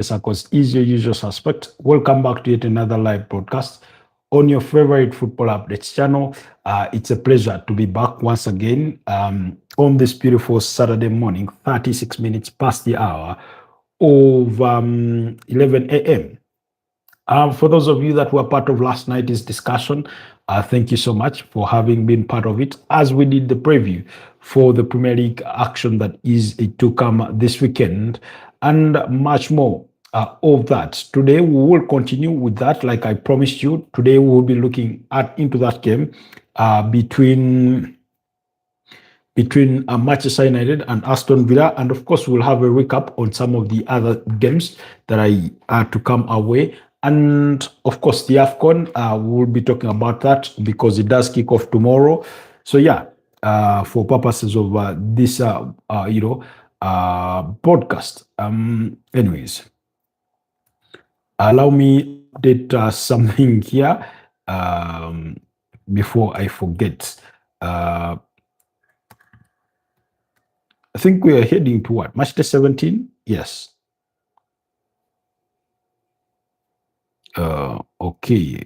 Sakos is your usual suspect. Welcome back to yet another live broadcast on your favorite football updates channel. It's a pleasure to be back once again on this beautiful Saturday morning, 36 minutes past the hour of 11 a.m. For those of you that were part of last night's discussion, thank you so much for having been part of it as we did the preview for the Premier League action that is to come this weekend and much more of that. Today, we will continue with that. Like I promised you, today we will be looking into that game between Manchester United and Aston Villa. And of course, we'll have a recap on some of the other games that are to come our way. And of course, the AFCON, we'll be talking about that because it does kick off tomorrow. So yeah, for purposes of this, podcast. Anyways, allow me to update something here before I forget. I think we are heading to what? Match day 17? Yes. Okay.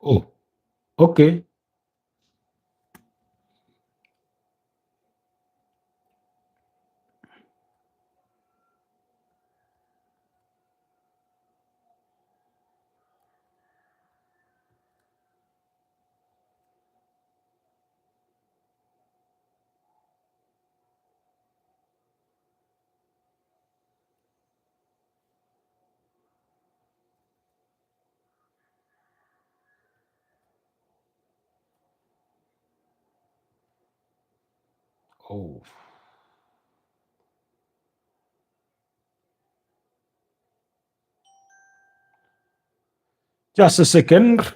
Oh, okay. Oh, just a second.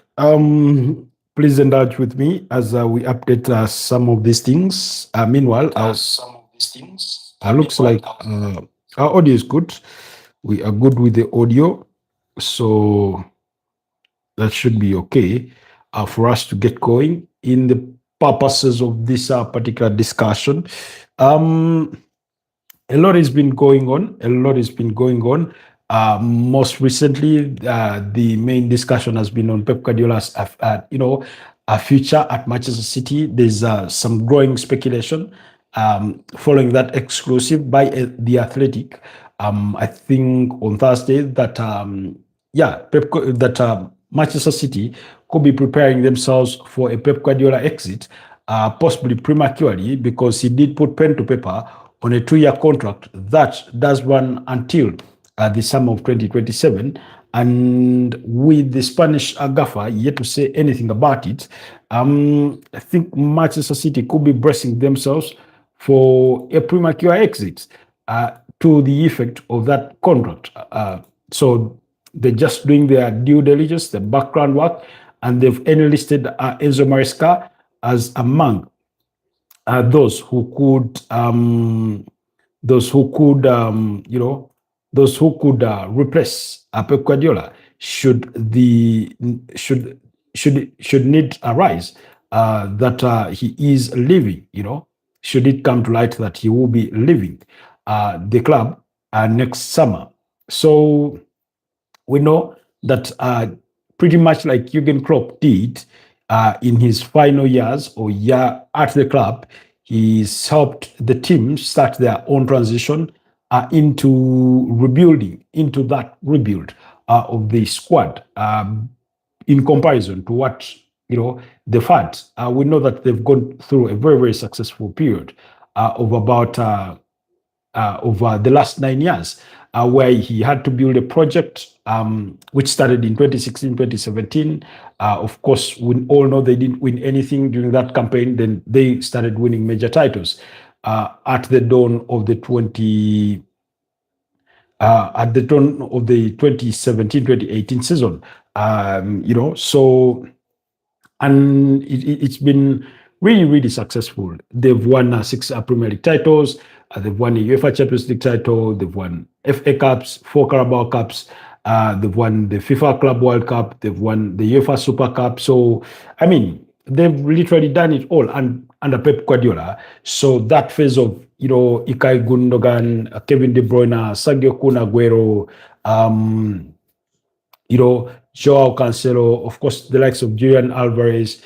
Please indulge with me as we update some of these things. Meanwhile, looks like our audio is good. We are good with the audio, so that should be okay for us to get going in the purposes of this particular discussion. A lot has been going on. Most recently, the main discussion has been on Pep Guardiola's, a future at Manchester City. There's some growing speculation following that exclusive by the Athletic. I think on Thursday that Manchester City could be preparing themselves for a Pep Guardiola exit, possibly prematurely, because he did put pen to paper on a 2-year contract that does run until the summer of 2027. And with the Spanish gaffer yet to say anything about it, I think Manchester City could be bracing themselves for a premature exit to the effect of that contract. So they're just doing their due diligence, the background work, and they've enlisted Enzo Maresca as among those who could replace Pep Guardiola should need arise that he is leaving. Should it come to light that he will be leaving the club next summer. So we know that pretty much like Jurgen Klopp did in his final years or year at the club, he's helped the team start their own transition into rebuilding, into that rebuild of the squad in comparison to what the fans. We know that they've gone through a very, very successful period of about over the last 9 years, where he had to build a project which started in 2016, 2017. Of course, we all know they didn't win anything during that campaign. Then they started winning major titles at the dawn of the 2017, 2018 season. So, and it's been really, really successful. They've won 6 Premier League titles. They've won a UEFA Champions League title. They've won FA Cups, 4 Carabao Cups. They've won the FIFA Club World Cup. They've won the UEFA Super Cup. So, I mean, they've literally done it all under Pep Guardiola. So that phase of, Ilkay Gundogan, Kevin De Bruyne, Sergio Kun Aguero, Joao Cancelo, of course, the likes of Julian Alvarez,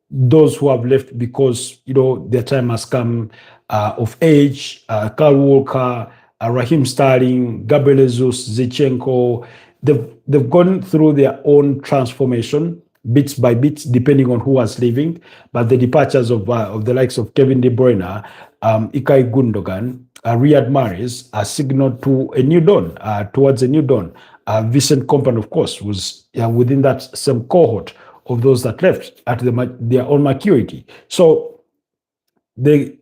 those who have left because, their time has come of age, Kyle Walker, Raheem Sterling, Gabriel Jesus, Zichenko, they've gone through their own transformation bits by bits, depending on who was leaving. But the departures of the likes of Kevin De Bruyne, Ilkay Gundogan, Riyad Mahrez are signaled to a new dawn, towards a new dawn. Vincent Kompany, of course, was within that same cohort of those that left at their own maturity. So the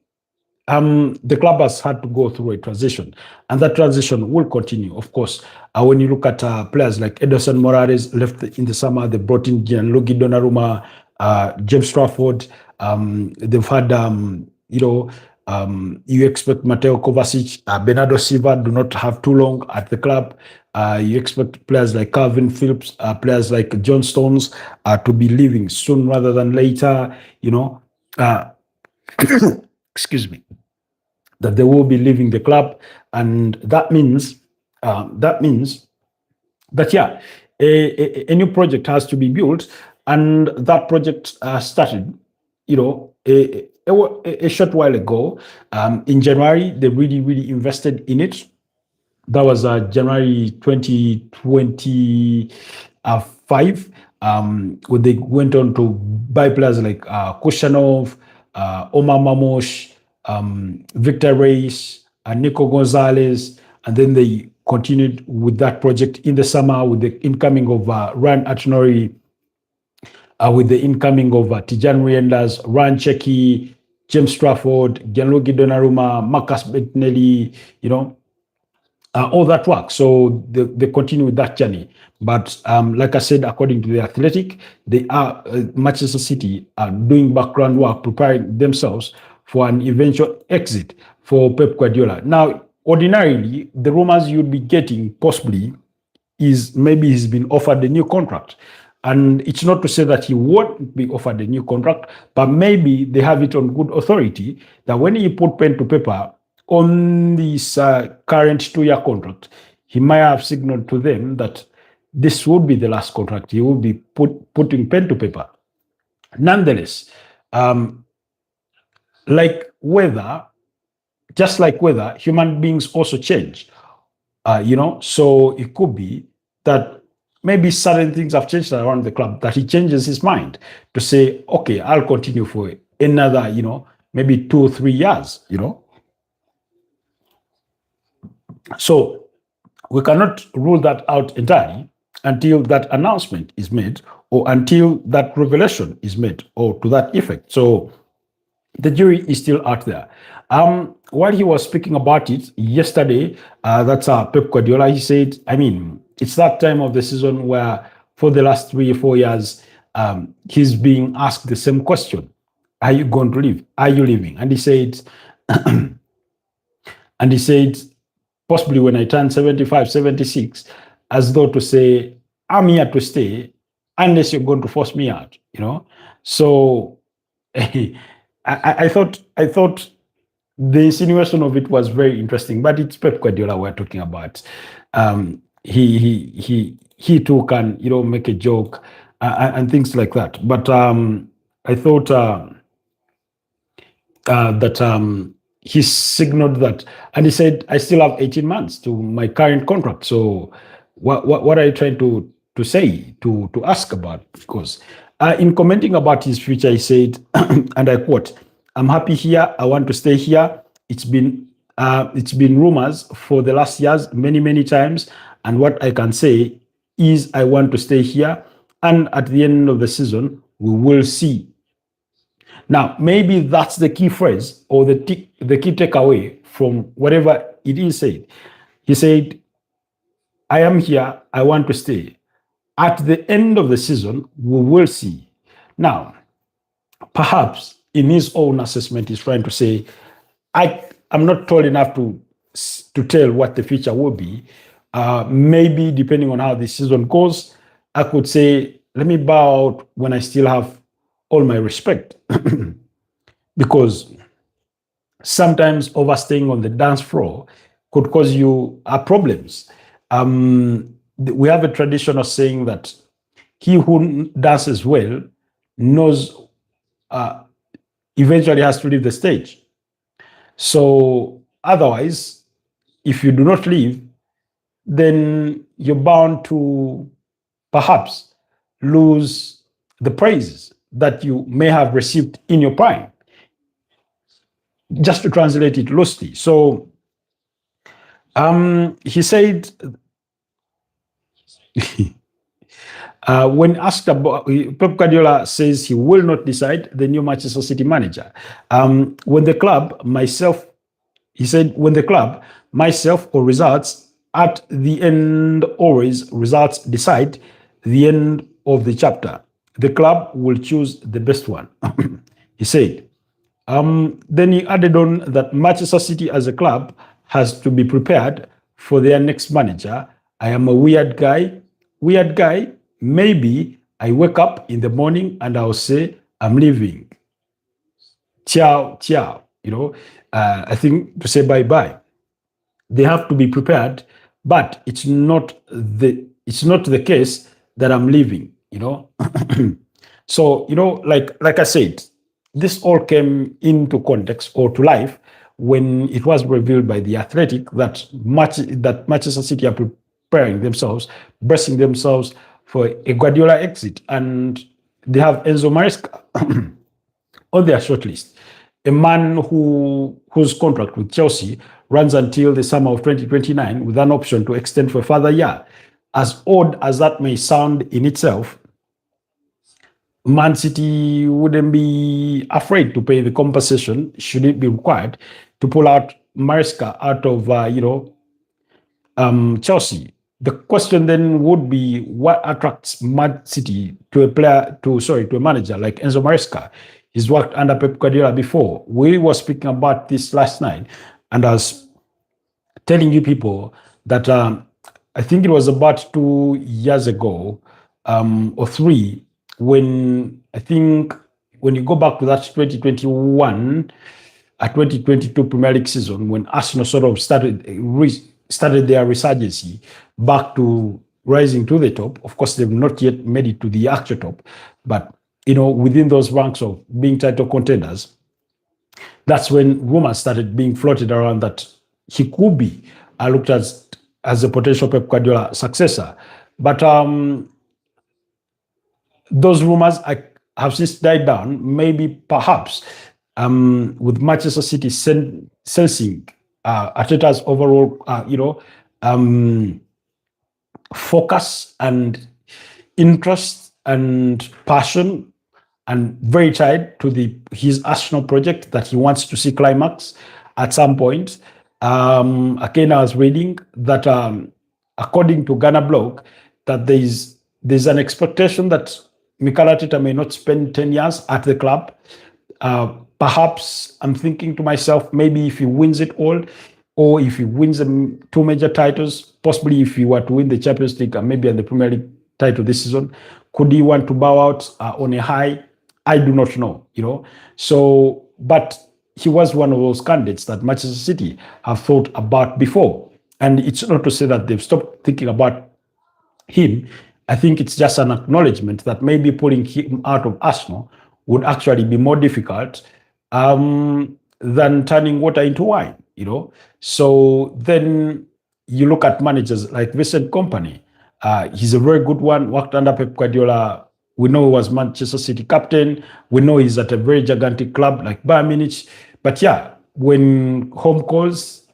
club has had to go through a transition, and that transition will continue, of course. When you look at players like Ederson Moraes left in the summer, they brought in Gianluigi Donnarumma, James Trafford. They've had, you expect Mateo Kovacic, Bernardo Silva do not have too long at the club. You expect players like Calvin Phillips, players like John Stones to be leaving soon rather than later, excuse me, that they will be leaving the club. And that means that, a new project has to be built. And that project started, a short while ago. In January, they really, really invested in it. That was January 2025, when they went on to buy players like Kushanov, Omar Mamosh, Victor Reis, Nico Gonzalez, and then they continued with that project in the summer with the incoming of Ryan Atnori, with the incoming of Tijan Riendas, Ryan Cheki, James Trafford, Gianluigi Donnarumma, Marcus Bettinelli, all that work. So they continue with that journey. But like I said, according to the Athletic, they are Manchester City are doing background work, preparing themselves for an eventual exit for Pep Guardiola. Now, ordinarily, the rumors you'd be getting possibly is maybe he's been offered a new contract. And it's not to say that he won't be offered a new contract, but maybe they have it on good authority that when he put pen to paper on this current 2-year contract, he might have signaled to them that this would be the last contract. He will be putting pen to paper. Nonetheless, just like weather, human beings also change. So it could be that maybe certain things have changed around the club, that he changes his mind to say, okay, I'll continue for another, maybe 2 or 3 years, So we cannot rule that out entirely until that announcement is made or until that revelation is made or to that effect. So the jury is still out there. While he was speaking about it yesterday, that's Pep Guardiola, he said, it's that time of the season where for the last 3 or 4 years, he's being asked the same question. Are you going to leave? Are you leaving? And he said, possibly when I turn 75, 76, as though to say, I'm here to stay unless you're going to force me out, So I thought the insinuation of it was very interesting, but it's Pep Guardiola we're talking about. He too can, make a joke and things like that. But I thought that he signaled that, and he said, I still have 18 months to my current contract. So what are you trying to say, to ask about? Because in commenting about his future, he said, and I quote, I'm happy here. I want to stay here. It's been rumors for the last years, many, many times. And what I can say is I want to stay here. And at the end of the season, we will see. Now, maybe that's the key phrase or the key takeaway from whatever it is said. He said, I am here. I want to stay. At the end of the season, we will see. Now, perhaps in his own assessment, he's trying to say, I I'm not tall enough to tell what the future will be. Maybe depending on how the season goes, I could say, let me bow out when I still have all my respect. Because sometimes overstaying on the dance floor could cause you problems. We have a tradition of saying that he who dances well knows eventually has to leave the stage. So otherwise, if you do not leave, then you're bound to perhaps lose the praises that you may have received in your prime. Just to translate it loosely. So he said, when asked about, Pep Guardiola says he will not decide the new Manchester City manager. When the club, myself, he said, when the club, myself, or results at the end, always results decide the end of the chapter. The club will choose the best one, he said. Then he added on that Manchester City as a club has to be prepared for their next manager. I am a weird guy. Weird guy. Maybe I wake up in the morning and I'll say, I'm leaving. Ciao, ciao. I think to say bye bye. They have to be prepared, but it's not the case that I'm leaving. So like I said, this all came into context or to life when it was revealed by the Athletic that Manchester City are preparing themselves, bracing themselves for a Guardiola exit, and they have Enzo Maresca on their shortlist, a man whose contract with Chelsea runs until the summer of 2029 with an option to extend for a further year. As odd as that may sound in itself, Man City wouldn't be afraid to pay the compensation should it be required to pull out Maresca out of Chelsea. The question then would be what attracts Man City to a manager like Enzo Maresca. He's worked under Pep Guardiola before. We were speaking about this last night, and I was telling you people that I think it was about 2 years ago or three, when I think when you go back to that 2021, 2022 Premier League season, when Arsenal sort of started their resurgence back to rising to the top. Of course, they've not yet made it to the actual top, but within those ranks of being title contenders, that's when rumors started being floated around that he could be looked at as a potential Pep Guardiola successor. But those rumors have since died down. Maybe, perhaps, with Manchester City sensing Arteta's overall, focus and interest and passion, and very tied to his Arsenal project that he wants to see climax at some point. Again, I was reading that according to Ghana blog, that there's an expectation that Mikel Arteta may not spend 10 years at the club. Perhaps I'm thinking to myself, maybe if he wins it all, or if he wins two major titles, possibly if he were to win the Champions League and maybe the Premier League title this season, could he want to bow out on a high? I do not know, So, but he was one of those candidates that Manchester City have thought about before. And it's not to say that they've stopped thinking about him. I think it's just an acknowledgement that maybe pulling him out of Arsenal would actually be more difficult than turning water into wine, So then you look at managers like Vincent Kompany. He's a very good one, worked under Pep Guardiola. We know he was Manchester City captain. We know he's at a very gigantic club like Bayern Munich. But yeah, when home calls,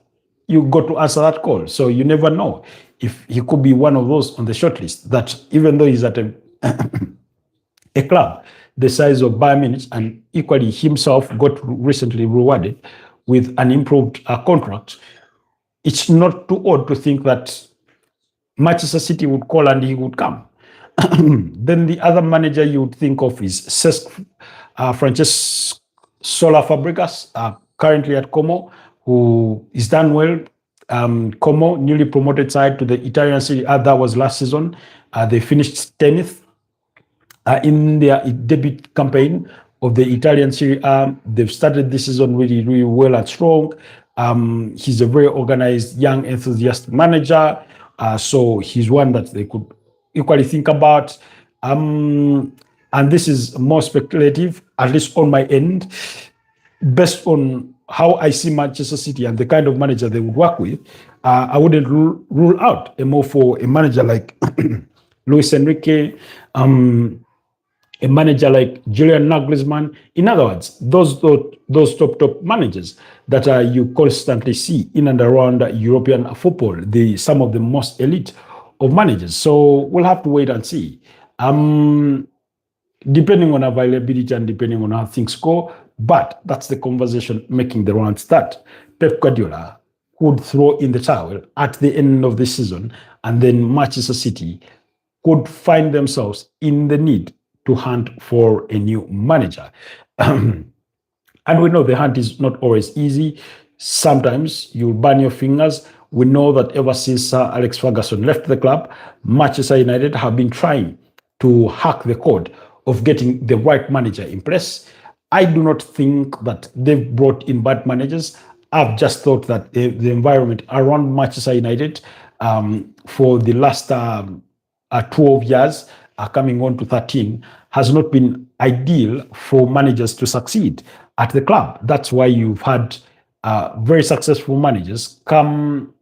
you got to answer that call. So you never know if he could be one of those on the shortlist that even though he's at a club the size of Bayern Munich, and equally himself got recently rewarded with an improved contract, it's not too odd to think that Manchester City would call and he would come. Then the other manager you would think of is Francesc Sola Fabregas, currently at Como, who is done well. Como, newly promoted side to the Italian Serie A, that was last season. They finished 10th in their debut campaign of the Italian Serie A. They've started this season really, really well and strong. He's a very organized, young, enthusiastic manager. So he's one that they could equally think about. And this is more speculative, at least on my end, based on how I see Manchester City and the kind of manager they would work with. I wouldn't rule out a move for a manager like Luis Enrique, a manager like Julian Nagelsmann. In other words, those top managers that you constantly see in and around European football, some of the most elite of managers. So we'll have to wait and see. Depending on availability and depending on how things go, but that's the conversation making the rounds that Pep Guardiola could throw in the towel at the end of the season, and then Manchester City could find themselves in the need to hunt for a new manager. And we know the hunt is not always easy. Sometimes you burn your fingers. We know that ever since Sir Alex Ferguson left the club, Manchester United have been trying to hack the code of getting the right manager in place. I do not think that they've brought in bad managers. I've just thought that the environment around Manchester United for the last 12 years, coming on to 13, has not been ideal for managers to succeed at the club. That's why you've had very successful managers come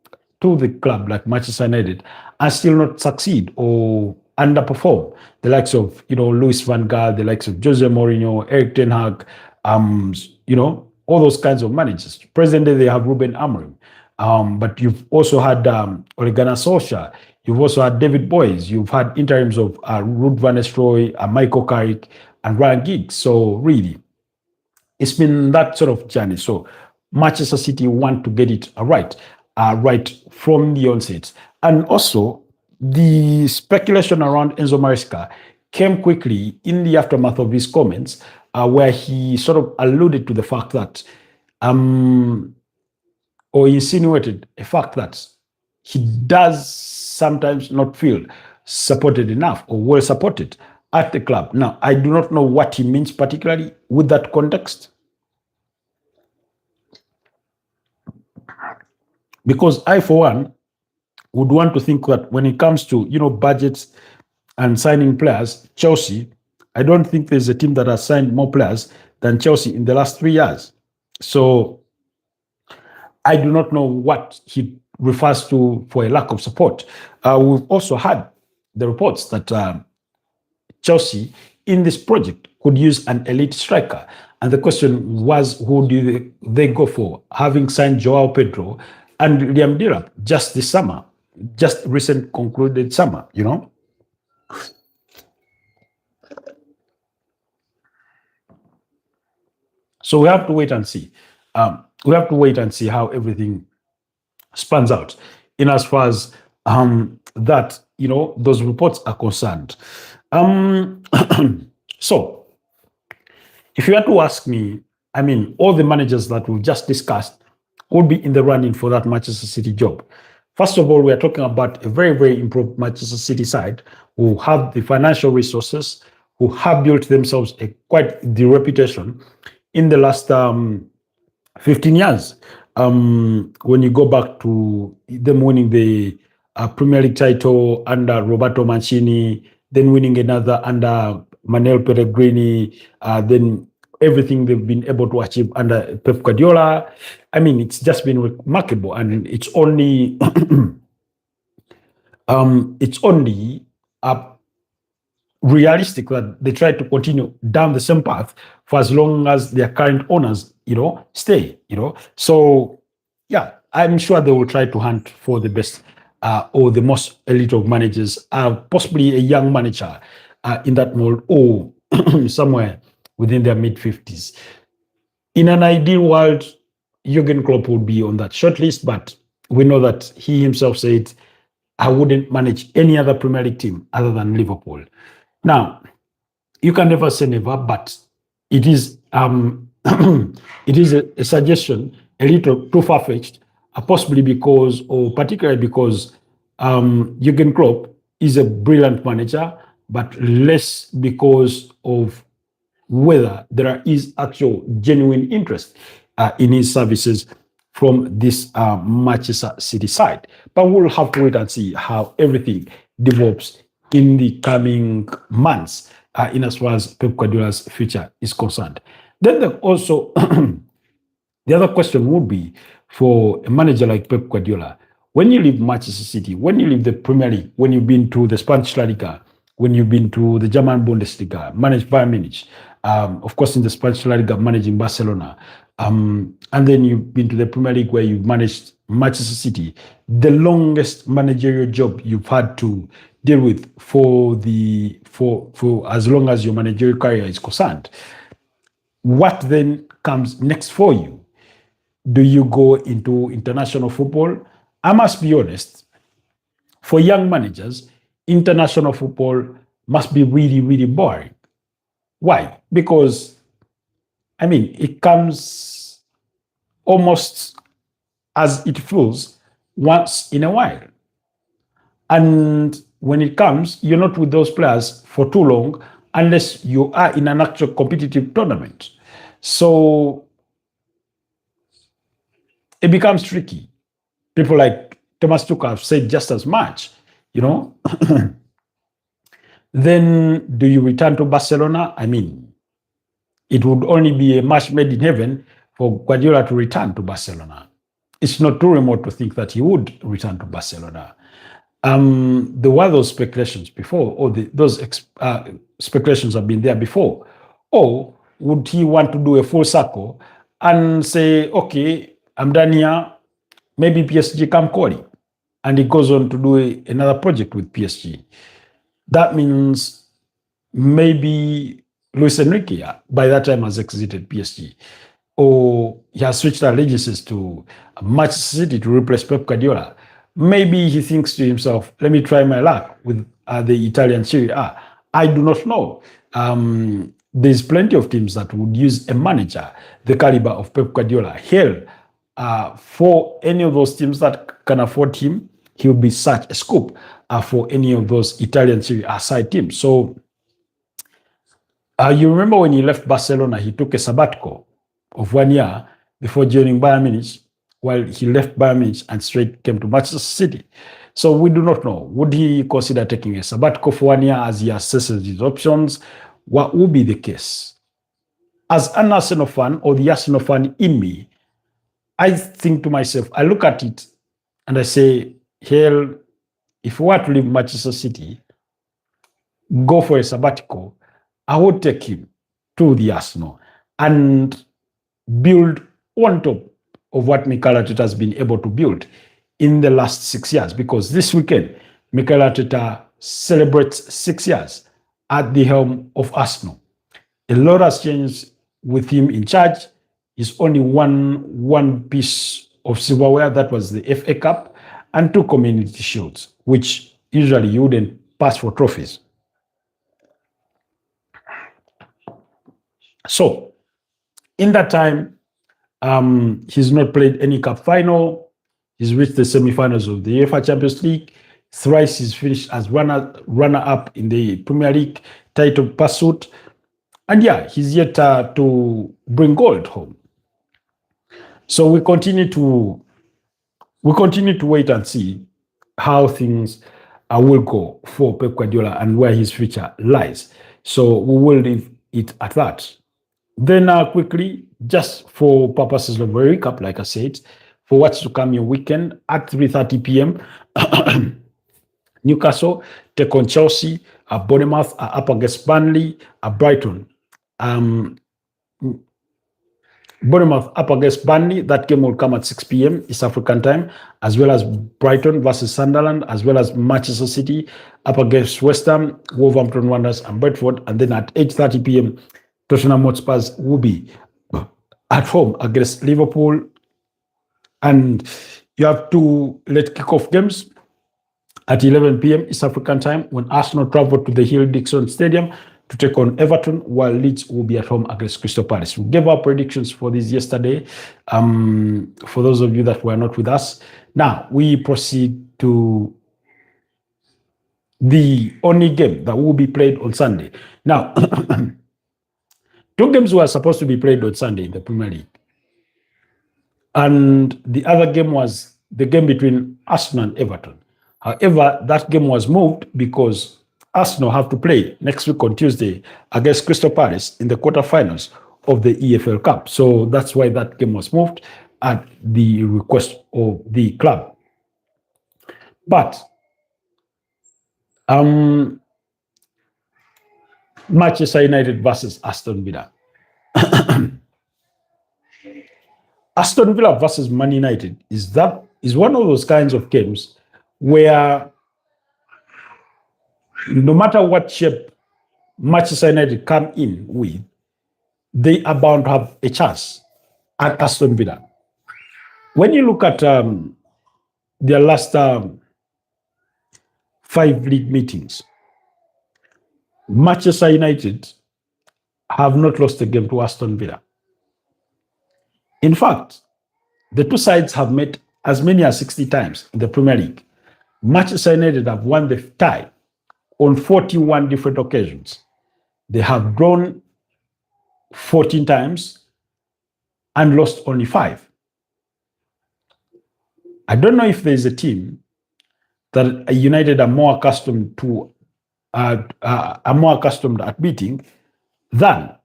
to the club like Manchester United and still not succeed or underperform. The likes of, Louis van Gaal, the likes of Jose Mourinho, Eric Ten Hag, all those kinds of managers. Presently, they have Ruben Amorim. But you've also had Ole Gunnar Solskjaer. You've also had David Boyes. You've had interims of Ruud van Nistelrooy, Michael Carrick, and Ryan Giggs. So really, it's been that sort of journey. So Manchester City want to get it right from the onset. And also, the speculation around Enzo Maresca came quickly in the aftermath of his comments, where he sort of alluded to the fact that, or insinuated a fact that he does sometimes not feel supported enough or well supported at the club. Now, I do not know what he means particularly with that context, because I, for one, would want to think that when it comes to, budgets and signing players, Chelsea, I don't think there's a team that has signed more players than Chelsea in the last 3 years. So I do not know what he refers to for a lack of support. We've also had the reports that Chelsea in this project could use an elite striker. And the question was, who do they go for? Having signed Joao Pedro and Liam Delap just this summer, just recent concluded summer, So we have to wait and see. We have to wait and see how everything spans out in as far as that, those reports are concerned. So if you had to ask me, all the managers that we've just discussed would be in the running for that Manchester City job. First of all, we are talking about a very, very improved Manchester City side who have the financial resources, who have built themselves quite the reputation in the last 15 years. When you go back to them winning the Premier League title under Roberto Mancini, then winning another under Manuel Pellegrini, then everything they've been able to achieve under Pep Guardiola. It's just been remarkable, and it's only realistic that they try to continue down the same path for as long as their current owners, stay. So yeah, I'm sure they will try to hunt for the best or the most elite of managers, possibly a young manager in that mold, or somewhere within their mid-50s. In an ideal world, Jurgen Klopp would be on that shortlist, but we know that he himself said, I wouldn't manage any other Premier League team other than Liverpool. Now, you can never say never, but it is it is a suggestion a little too far-fetched, possibly because, or particularly because, Jurgen Klopp is a brilliant manager, but less because of whether there is actual genuine interest in his services from this Manchester City side. But we'll have to wait and see how everything develops in the coming months in as far as Pep Guardiola's future is concerned. Then also the other question would be for a manager like Pep Guardiola, when you leave Manchester City, when you leave the Premier League, when you've been to the Spanish La Liga, when you've been to the German Bundesliga, managed Bayern Munich, of course in the Spanish La Liga, managing Barcelona, and then you've been to the Premier League where you've managed Manchester City, the longest managerial job you've had to deal with for as long as your managerial career is concerned. What then comes next for you? Do you go into international football? I must be honest, for young managers, international football must be really, really boring. Why? Because, I mean, it comes almost as it feels once in a while. And when it comes, you're not with those players for too long unless you are in an actual competitive tournament. So it becomes tricky. People like Thomas Tuchel have said just as much, you know. Then do you return to Barcelona? I mean, it would only be a match made in heaven for Guardiola to return to Barcelona. It's not too remote to think that he would return to Barcelona. There were those speculations before, or those speculations have been there before. Or would he want to do a full circle and say, okay, I'm done here, maybe PSG come calling, and he goes on to do another project with PSG. That means maybe Luis Enrique by that time has exited PSG, or he has switched allegiances to Manchester City to replace Pep Guardiola. Maybe he thinks to himself, let me try my luck with the Italian Serie A. I do not know. There's plenty of teams that would use a manager the caliber of Pep Guardiola. Hell, for any of those teams that can afford him, he will be such a scoop for any of those Italian Serie A side teams. So you remember when he left Barcelona, he took a sabbatical of 1 year before joining Bayern Munich, while he left Bayern Munich and straight came to Manchester City. So we do not know. Would he consider taking a sabbatical for 1 year as he assesses his options? What would be the case? As an Arsenal fan, or the Arsenal fan in me, I think to myself, I look at it and I say, hell, if we were to leave Manchester City, go for a sabbatical, I would take him to the Arsenal and build on top of what Mikel Arteta has been able to build in the last 6 years. Because this weekend, Mikel Arteta celebrates 6 years at the helm of Arsenal. A lot has changed with him in charge. Is only one piece of silverware, that was the FA Cup, and 2 community shields, which usually you wouldn't pass for trophies. So in that time, he's not played any cup final. He's reached the semifinals of the UEFA Champions League. Thrice he's finished as runner-up in the Premier League title pursuit. And yeah, he's yet to bring gold home. So we continue to wait and see how things will go for Pep Guardiola and where his future lies. So we will leave it at that. Then quickly, just for purposes of a recap, like I said, for what's to come your weekend at 3:30 p.m. Newcastle take on Chelsea. Bournemouth are up against Burnley. Brighton. Bournemouth up against Burnley. That game will come at 6 p.m. East African time, as well as Brighton versus Sunderland, as well as Manchester City up against West Ham, Wolverhampton Wanderers, and Brentford. And then at 8:30 p.m., Tottenham Hotspur will be at home against Liverpool. And you have 2 late kickoff games at 11 p.m. East African time when Arsenal travel to the Hill Dixon Stadium to take on Everton, while Leeds will be at home against Crystal Palace. We gave our predictions for this yesterday. For those of you that were not with us, now we proceed to the only game that will be played on Sunday. Now, two games were supposed to be played on Sunday in the Premier League. And the other game was the game between Aston and Everton. However, that game was moved because Arsenal have to play next week on Tuesday against Crystal Palace in the quarterfinals of the EFL Cup. So that's why that game was moved at the request of the club. But Manchester United versus Aston Villa. Aston Villa versus Man United is one of those kinds of games where no matter what shape Manchester United come in with, they are bound to have a chance at Aston Villa. When you look at their last 5 league meetings, Manchester United have not lost a game to Aston Villa. In fact, the two sides have met as many as 60 times in the Premier League. Manchester United have won the tie on 41 different occasions. They have drawn 14 times and lost only 5. I don't know if there's a team that United are more accustomed to at beating than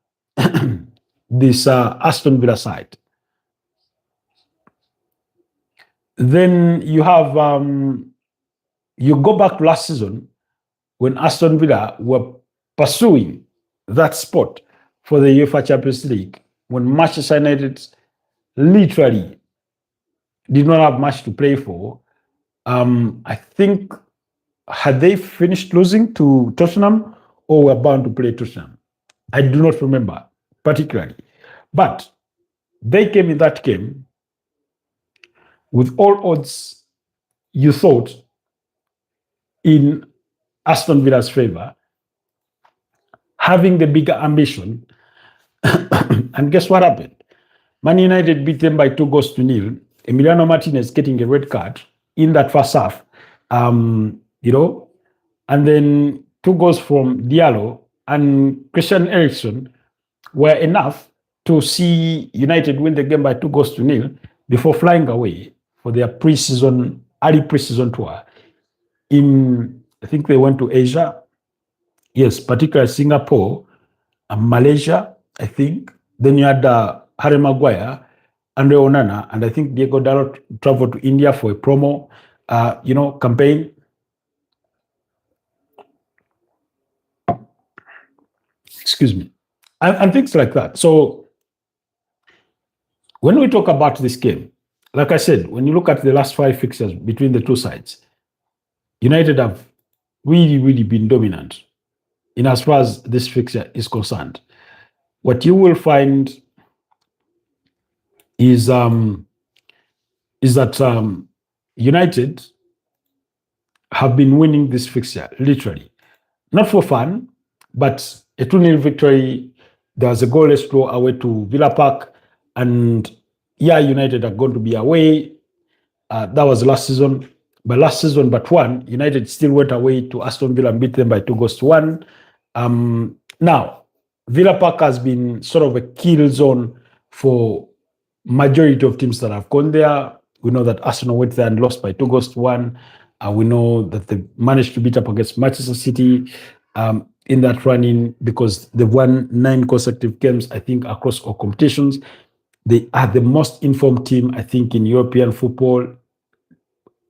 this Aston Villa side. Then you have you go back to last season when Aston Villa were pursuing that spot for the UEFA Champions League, when Manchester United literally did not have much to play for. I think, had they finished losing to Tottenham or were bound to play Tottenham? I do not remember particularly. But they came in that game with all odds, you thought, in Aston Villa's favor, having the bigger ambition. And guess what happened? Man United beat them by 2-0. Emiliano Martinez getting a red card in that first half, and then 2 goals from Diallo and Christian Eriksen were enough to see United win the game by 2-0 before flying away for their early pre-season tour. I think they went to Asia, yes, particularly Singapore and Malaysia, I think. Then you had Harry Maguire, Andre Onana, and I think Diego Dalot traveled to India for a promo, campaign. Excuse me. And things like that. So when we talk about this game, like I said, when you look at the last 5 fixtures between the two sides, United have really, really been dominant in as far as this fixture is concerned. What you will find is that United have been winning this fixture, literally. Not for fun, but a 2-0 victory. There was a goalless draw away to Villa Park. And United are going to be away. That was last season. But last season, but one, United still went away to Aston Villa and beat them by 2-1. Now, Villa Park has been sort of a kill zone for majority of teams that have gone there. We know that Arsenal went there and lost by 2-1. We know that they managed to beat up against Manchester City in that running because they've won 9 consecutive games, I think, across all competitions. They are the most informed team, I think, in European football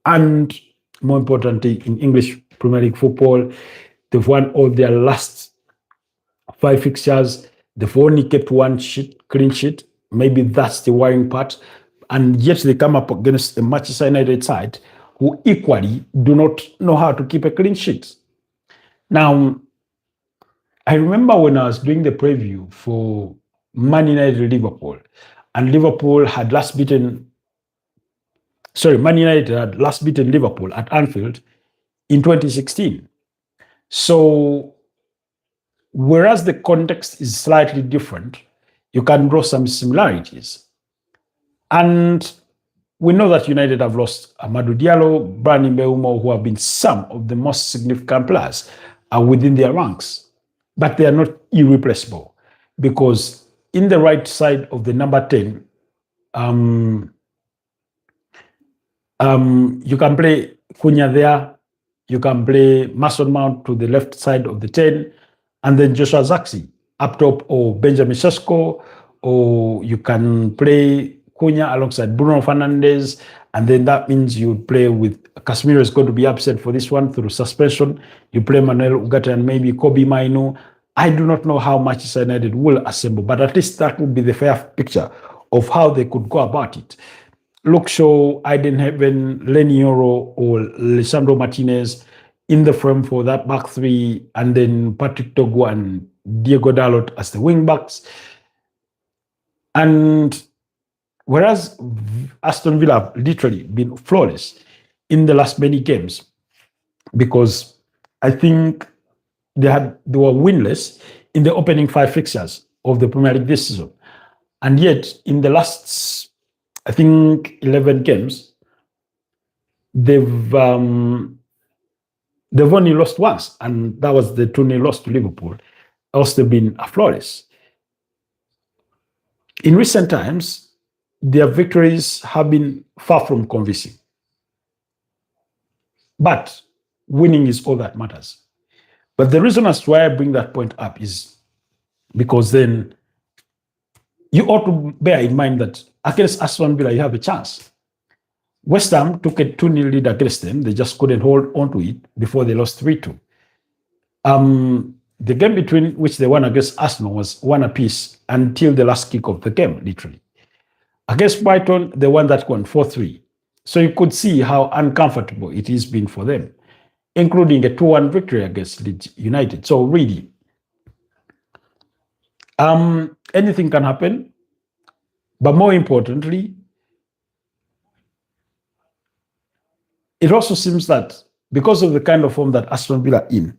and, more importantly, in English Premier League football. They've won all their last 5 fixtures. They've only kept 1 clean sheet. Maybe that's the worrying part. And yet they come up against a Manchester United side who equally do not know how to keep a clean sheet. Now, I remember when I was doing the preview for Man United Liverpool, and Man United had last beaten Liverpool at Anfield in 2016. So whereas the context is slightly different, you can draw some similarities. And we know that United have lost Amadou Diallo, Brani Mbeumo, who have been some of the most significant players within their ranks. But they are not irreplaceable, because in the right side of the number 10, you can play Cunha there, you can play Mason Mount to the left side of the 10, and then Joshua Zaxi up top, or Benjamin Sesko, or you can play Cunha alongside Bruno Fernandes, and then that means you play with Casemiro is going to be absent for this one through suspension. You play Manuel Ugarte and maybe Kobe Mainu. I do not know how Manchester United will assemble, but at least that would be the fair picture of how they could go about it. Luke Shaw, Aiden Heaven, Lenny Yoro, or Lisandro Martinez in the frame for that back three, and then Patrick Togo and Diego Dalot as the wing backs. And whereas Aston Villa have literally been flawless in the last many games, because I think they were winless in the opening 5 fixtures of the Premier League this season. And yet, in the last, I think, 11 games, they've only lost once, and that was the 2-0 loss to Liverpool. Else they've been flawless. In recent times, their victories have been far from convincing. But winning is all that matters. But the reason as to why I bring that point up is because then you ought to bear in mind that against Aston Villa, you have a chance. West Ham took a 2-0 lead against them. They just couldn't hold on to it before they lost 3-2. The game between which they won against Arsenal was 1 apiece until the last kick of the game, literally. Against Brighton, they won that one 4-3. So you could see how uncomfortable it has been for them, including a 2-1 victory against Leeds United. So really, anything can happen. But more importantly, it also seems that because of the kind of form that Aston Villa are in,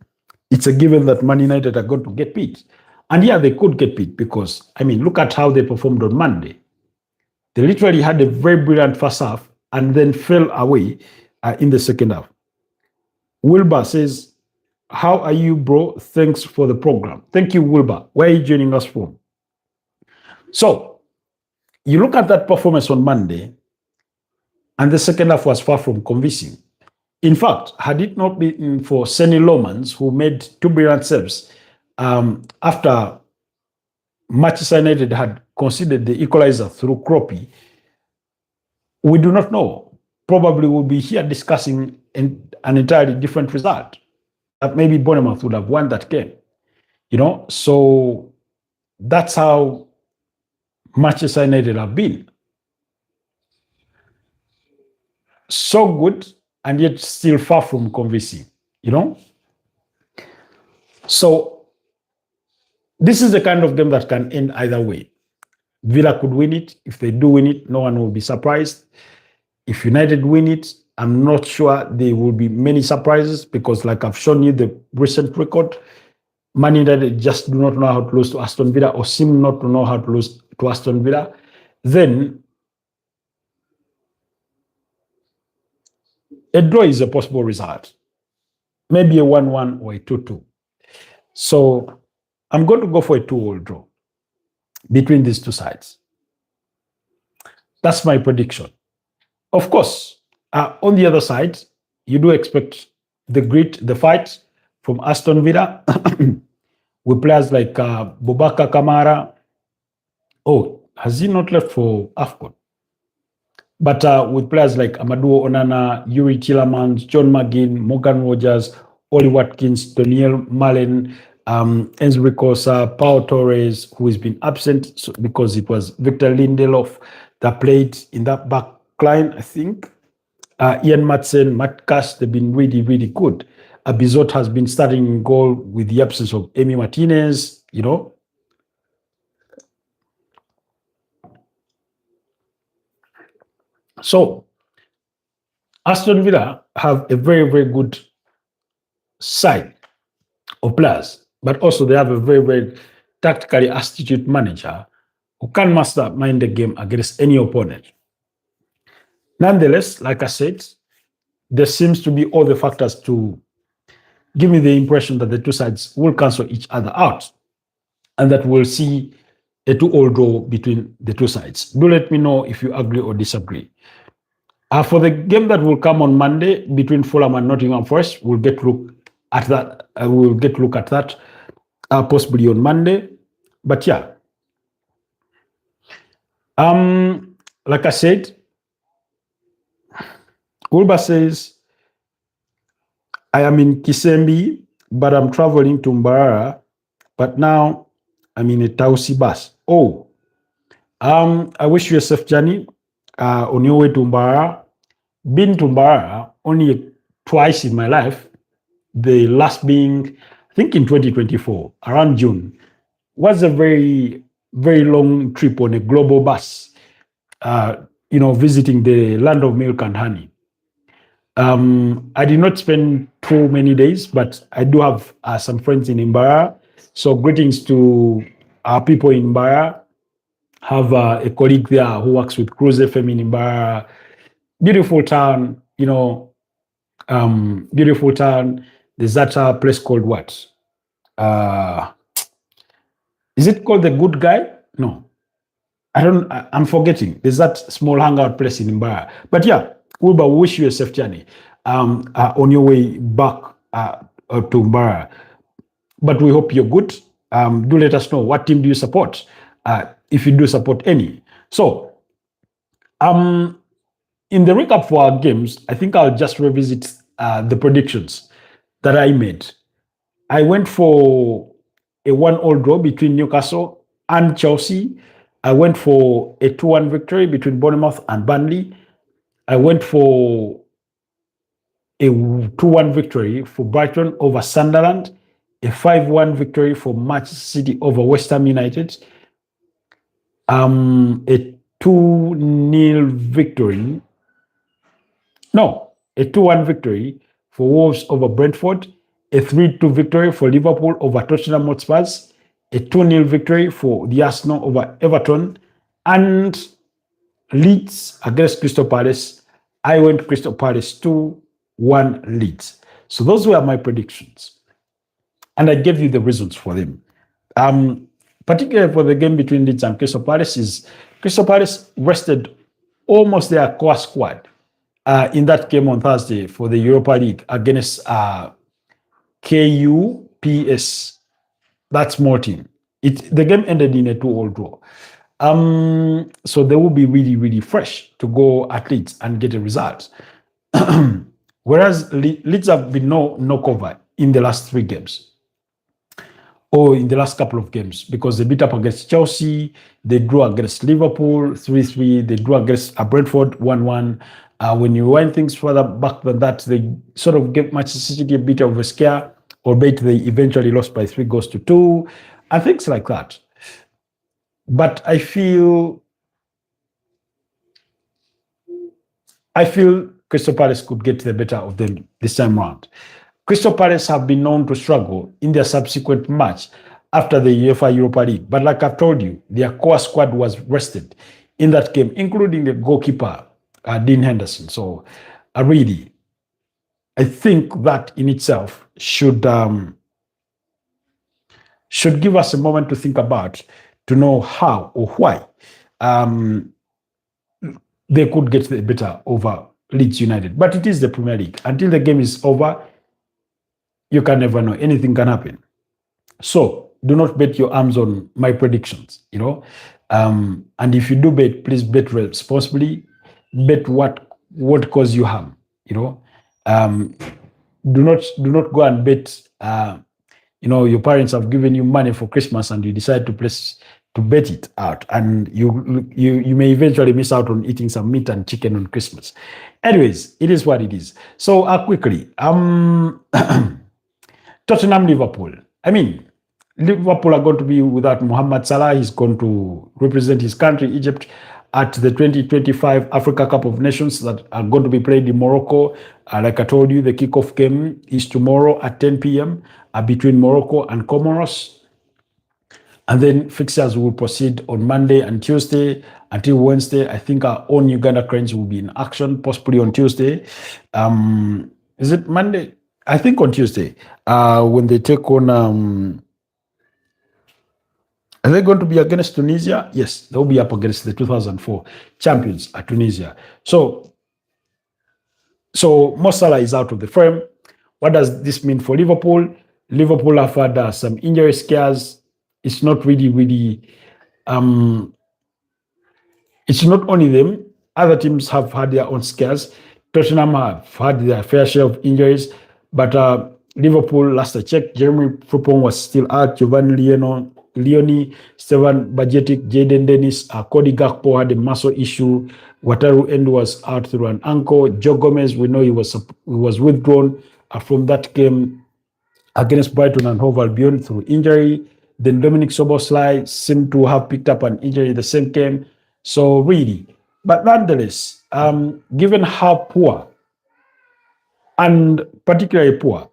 it's a given that Man United are going to get beat. And yeah, they could get beat because, I mean, look at how they performed on Monday. They literally had a very brilliant first half and then fell away in the second half. Wilbur says, how are you, bro? Thanks for the program. Thank you, Wilbur. Where are you joining us from? So, you look at that performance on Monday, and the second half was far from convincing. In fact, had it not been for Senny Lomans, who made 2 brilliant saves after Manchester United had conceded the equalizer through Kropi, we do not know. Probably we'll be here discussing an entirely different result. That maybe Bournemouth would have won that game. So that's how Manchester United have been. So good, and yet still far from convincing, So this is the kind of game that can end either way. Villa could win it. If they do win it, no one will be surprised. If United win it, I'm not sure there will be many surprises because, like I've shown you the recent record, Man United just do not know how to lose to Aston Villa or seem not to know how to lose to Aston Villa. Then a draw is a possible result. Maybe a 1-1 or a 2-2. So I'm going to go for a 2-all draw between these two sides. That's my prediction. Of course, on the other side, you do expect the grit, the fight from Aston Villa with players like Boubacar Kamara. Oh, has he not left for AFCON? But with players like Amadou Onana, Yuri Tillemans, John McGinn, Morgan Rogers, Oli Watkins, Daniel Malen, Enzo Ricosa, Pau Torres, who has been absent because it was Victor Lindelof that played in that back line, I think. Ian Madsen, Matt Cash, they've been really, really good. Bizot has been starting in goal with the absence of Emi Martinez, So, Aston Villa have a very, very good side of players. but also they have a very, very tactically astute manager who can mastermind the game against any opponent. Nonetheless, like I said, there seems to be all the factors to give me the impression that the two sides will cancel each other out and that we'll see a 2-all draw between the two sides. Do let me know if you agree or disagree. For the game that will come on Monday between Fulham and Nottingham Forest, we'll get look at that. We'll get look at that possibly on Monday. But yeah, like I said, Ulba says, I am in Kisembi, but I'm traveling to Mbarara, but now I'm in a Tausi bus. Oh, I wish you a safe journey on your way to Mbarara. Been to Mbarara only twice in my life, the last being, I think in 2024, around June. Was a very, very long trip on a global bus, visiting the land of milk and honey. I did not spend too many days, but I do have some friends in Mbarara. So greetings to our people in Mbarara. Have a colleague there who works with Cruise FM in Mbarara. Beautiful town, beautiful town. There's that place called what? Is it called the Good Guy? No, I'm forgetting. There's that small hangout place in Mbarara. But yeah, Ulba, we wish you a safe journey on your way back to Mbarara. But we hope you're good. Do let us know, what team do you support, if you do support any. So, in the recap for our games, I think I'll just revisit the predictions that I made. I went for a 1-all draw between Newcastle and Chelsea. I went for a 2-1 victory between Bournemouth and Burnley. I went for a 2-1 victory for Brighton over Sunderland, a 5-1 victory for Manchester City over West Ham United, a 2-0 victory. No, a 2-1 victory for Wolves over Brentford, a 3-2 victory for Liverpool over Tottenham Hotspur, a 2-0 victory for the Arsenal over Everton, and Leeds against Crystal Palace. I went Crystal Palace 2-1 Leeds. So those were my predictions. And I gave you the reasons for them. Particularly for the game between Leeds and Crystal Palace, is Crystal Palace rested almost their core squad in that game on Thursday for the Europa League against KUPS, that small team. The game ended in a 2-all draw. So they will be really, really fresh to go at Leeds and get a result. Whereas Leeds have been no cover in the last 3 games, or in the last couple of games, because they beat up against Chelsea, they drew against Liverpool 3-3, they drew against Brentford 1-1. When you wind things further back than that, they sort of gave Manchester City a bit of a scare, albeit they eventually lost by 3-2, and things like that. But I feel Crystal Palace could get the better of them this time round. Crystal Palace have been known to struggle in their subsequent match after the UEFA Europa League. But like I've told you, their core squad was rested in that game, including the goalkeeper, Dean Henderson. So I think that in itself should give us a moment to think about, to know how or why they could get the better over Leeds United. But it is the Premier League. Until the game is over, you can never know. Anything can happen. So do not bet your arms on my predictions, and if you do bet, please bet responsibly. Bet what cause you harm, do not go and bet your parents have given you money for Christmas and you decide to bet it out, and you may eventually miss out on eating some meat and chicken on Christmas. Anyways, it is what it is. So quickly, Tottenham, Liverpool. I mean, Liverpool are going to be without Mohamed Salah. He's going to represent his country, Egypt, at the 2025 Africa Cup of Nations that are going to be played in Morocco. Like I told you, the kickoff game is tomorrow at 10 p.m. Between Morocco and Comoros. And then fixtures will proceed on Monday and Tuesday until Wednesday. I think our own Uganda Cranes will be in action, possibly on Tuesday. Is it Monday? I think on Tuesday, when they take on. Are they going to be against Tunisia? Yes, they'll be up against the 2004 champions at Tunisia. So Mo Salah is out of the frame. What does this mean for Liverpool? Liverpool have had some injury scares. It's not really. It's not only them. Other teams have had their own scares. Tottenham have had their fair share of injuries, but Liverpool, last I checked, Jeremy Frimpong was still out. Giovanni Leone, Stevan Bajcetic, Jayden Dennis, Cody Gakpo had a muscle issue. Wataru Endo was out through an ankle. Joe Gomez, we know he was withdrawn from that game against Brighton and Hove Albion through injury. Then Dominic Szoboszlai seemed to have picked up an injury in the same game. So really, but nonetheless, given how poor, and particularly poor,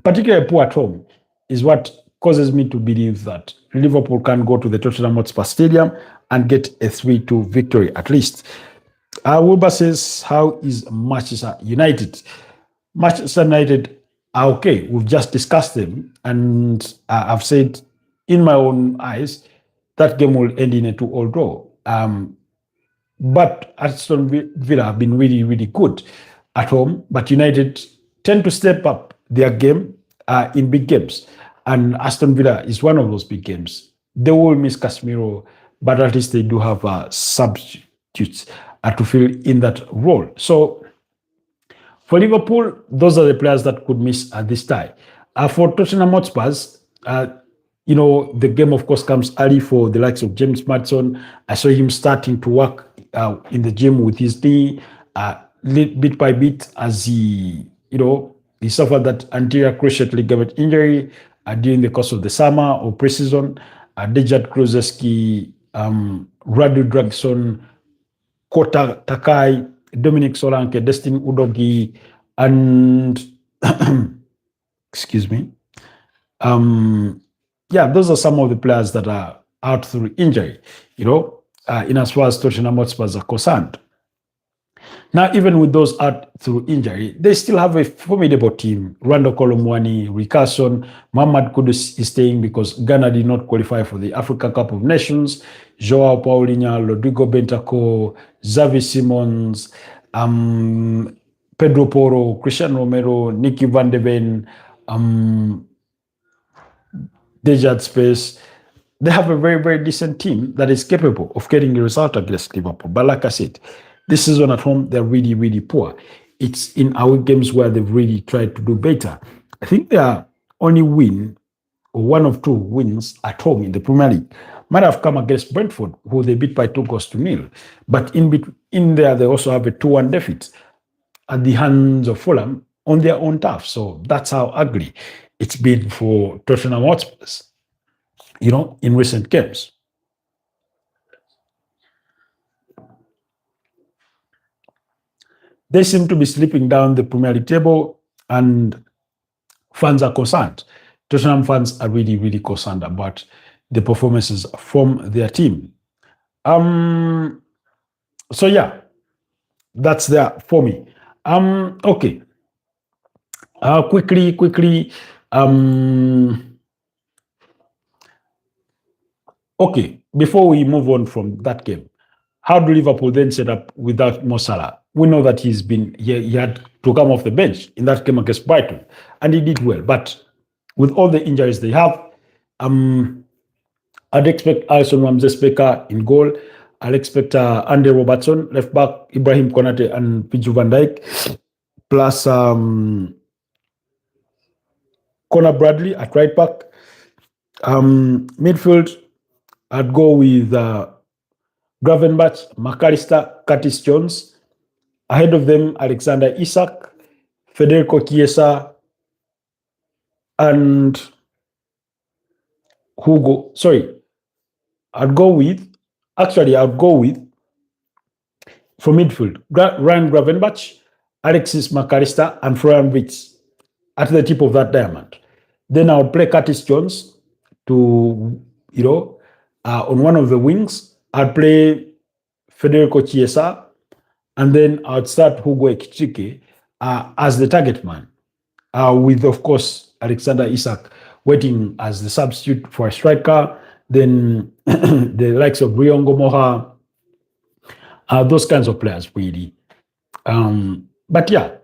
particularly poor at home, is what causes me to believe that Liverpool can go to the Tottenham Hotspur Stadium and get a 3-2 victory at least. Wilbur says, how is Manchester United? Manchester United are okay. We've just discussed them, and I've said in my own eyes that game will end in a 2-2 draw. But Aston Villa have been really good at home, but United tend to step up their game in big games, and Aston Villa is one of those big games. They will miss Casemiro, but at least they do have substitutes to fill in that role. So for Liverpool, those are the players that could miss this tie. For Tottenham Hotspurs, the game, of course, comes early for the likes of James Maddison. I saw him starting to work in the gym with his knee, bit by bit, as he suffered that anterior cruciate ligament injury during the course of the summer or preseason. Dejan Kulusevski, Radu Dragosin, Kota Takai, Dominic Solanke, Destin Udogi, and excuse me. Those are some of the players that are out through injury, in as far as Tottenham Hotspurs are concerned. Now, even with those out through injury, they still have a formidable team. Randall Kolomwani, Rickerson, Mohamed Kudus is staying because Ghana did not qualify for the Africa Cup of Nations. Joao Paulinho, Rodrigo Bentancur, Xavi Simons, Pedro Porro, Christian Romero, Nicky van de Ven, Dejan Space. They have a very decent team that is capable of getting the result against Liverpool. But like I said, this season at home, they're really poor. It's in our games where they've really tried to do better. I think their only win, or one of two wins at home in the Premier League, might have come against Brentford, who they beat by 2-0. But in there, they also have a 2-1 defeat at the hands of Fulham on their own turf. So that's how ugly it's been for Tottenham Hotspurs, in recent games. They seem to be slipping down the Premier League table, and fans are concerned. Tottenham fans are really concerned about the performances from their team. So yeah, that's there for me. Okay. Quickly. Okay, before we move on from that game, how do Liverpool then set up without Mo Salah? We know that he had to come off the bench in that game against Brighton, and he did well. But with all the injuries they have, I'd expect Alisson Ramsey-Specker in goal. I'll expect Andy Robertson, left back, Ibrahim Konate and Virgil van Dijk, plus Conor Bradley at right back. Midfield, I'd go with Gravenberch, McAllister, Curtis Jones. Ahead of them, Alexander Isak, Federico Chiesa, and Hugo. Sorry, I'd go with. Actually, I'd go with from midfield Ryan Gravenbach, Alexis McAllister, and Florian Wirtz at the tip of that diamond. Then I would play Curtis Jones to, on one of the wings. I'd play Federico Chiesa, and then I'd start Hugo Ekitike as the target man, with, of course, Alexander Isak waiting as the substitute for a striker. Then the likes of Riongo Moha, those kinds of players, really. But yeah,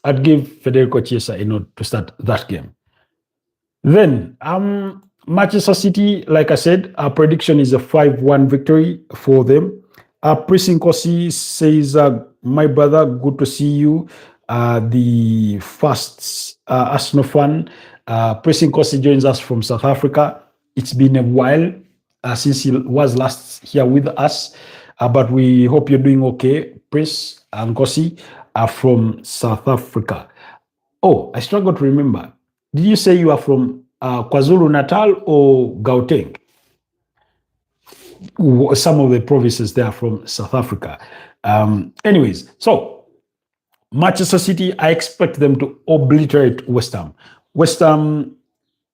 I'd give Federico Chiesa a nod to start that game. Then, Manchester City, like I said, our prediction is a 5-1 victory for them. Priscin Kosi says, my brother, good to see you. The first Arsenal fan. Priscin Kosi joins us from South Africa. It's been a while since he was last here with us, but we hope you're doing okay. Pris and Kosi are from South Africa. Oh, I struggle to remember. Did you say you are from KwaZulu-Natal or Gauteng? Some of the provinces there are from South Africa. Anyways, so Manchester City, I expect them to obliterate West Ham. West Ham